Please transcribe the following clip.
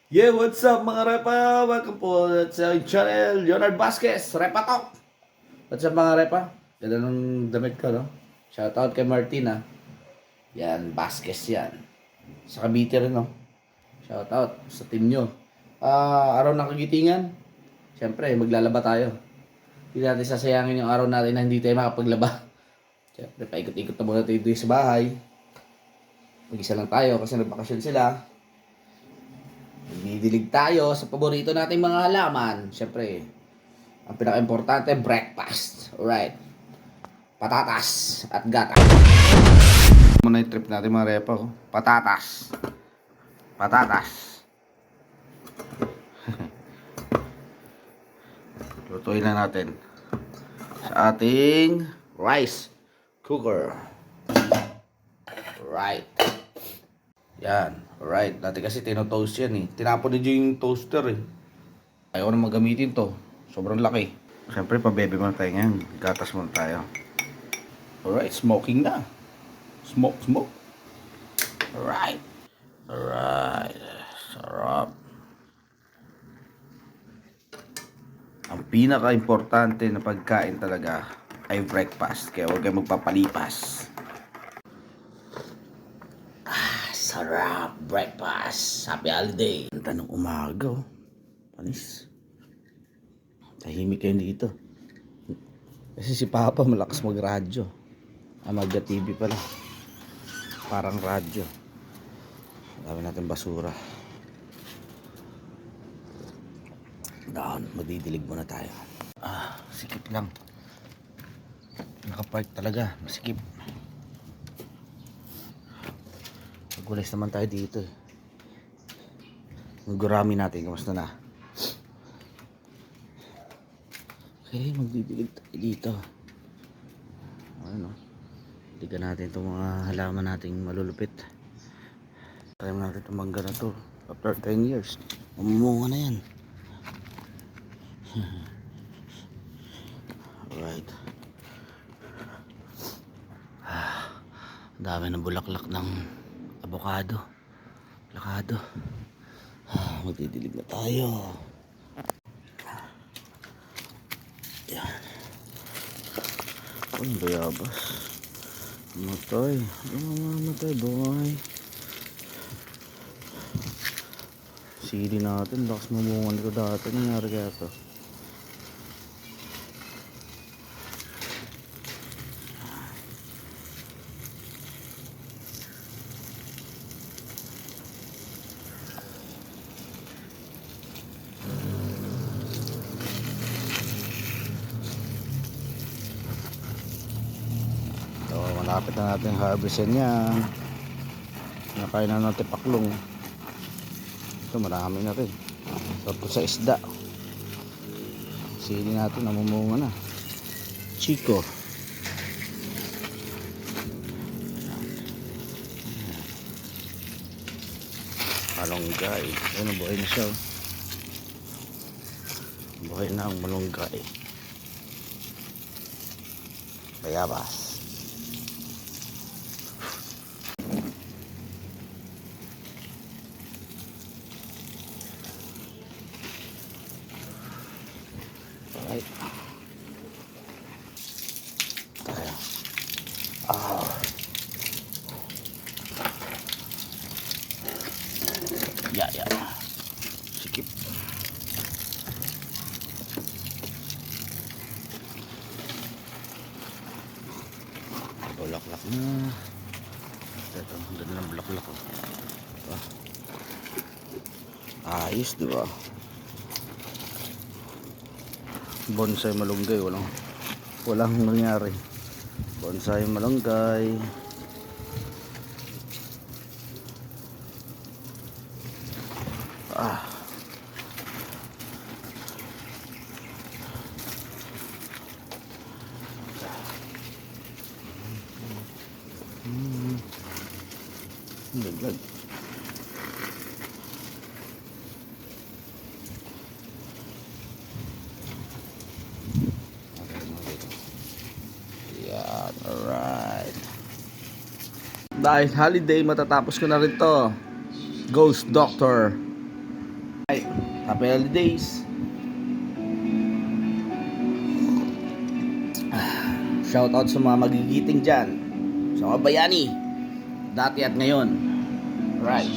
Yeah, what's up mga repa? Welcome po sa aking channel, Leonard Vasquez, Repa Talk. What's up mga repa? Ganda ng damit ko, no? Shoutout kay Martina. Yan, Vasquez yan. Sa Cavite rin, no? Shoutout sa team nyo. Araw ng kagitingan. Siyempre, maglalaba tayo. Hindi natin sasayangin yung araw natin na hindi tayo makapaglaba. Siyempre, paikot-ikot na muna tayo dito sa bahay. Mag-isa lang tayo kasi nagbakasyon sila. Didilig tayo sa paborito nating mga halaman. Siyempre, ang pinaka-importante, breakfast. Alright. Patatas at gata. Muna yung trip natin mga repa ko. Patatas. Patatas. Lutuin na natin sa ating rice cooker. Right. Yan. Alright. Dati kasi tinotoast yan eh. Tinapon din yung toaster eh. Ayaw na magamitin to. Sobrang laki. Siyempre, pabebe muna tayo ngayon. Gatas muna tayo. Alright. Smoking na. Smoke, smoke. Alright. Alright. Sarap. Ang pinaka-importante na pagkain talaga ay breakfast. Kaya huwag kayong magpapalipas. Sarap breakfast. Happy holiday. Ang tanong umaga, oh. Panis. Tahimik kayo dito. Kasi si Papa malakas magradyo. Mag-TV pala. Parang radyo. Dami natin basura. Down. Madidilig muna tayo. Sikip lang. Nakapark talaga. Masikip. Gulis naman tayo dito eh. Ang gurami natin, kamusta na? Okay, magdidilig tayo dito. Ano? Digan natin itong mga halaman nating malulupit. Try natin itong mangga na to. After 10 years, mamumunga na yan. Alright. Dami ng bulaklak ng avocado. Lakado. Magdidilig na tayo. Yan. Ay, bayabas. Matay. Matay, boy. Sili natin. Lakas mamungan ko dati. Nangyari kaya to. Malapit na natin harvestin yan. Nakain na natin paklong. Ito marami na rin. Tapos sa isda. Sili natin namumunga na. Chico. Malunggay. Ayun, buhay na siya. Buhay na ang malunggay. Bayabas. Alright. Tayo. Ya. Sikip. Bulaklak na. Ito, ang ganda ng bulaklak. Ayos, diba? Bonsai malunggay, walang nangyari. Bonsai malunggay. Laglag. Yan, alright. Dahil holiday, matatapos ko na rin to. Ghost Doctor. Happy holidays. Shoutout sa mga magigiting dyan, sa mga bayani, dati at ngayon. Right.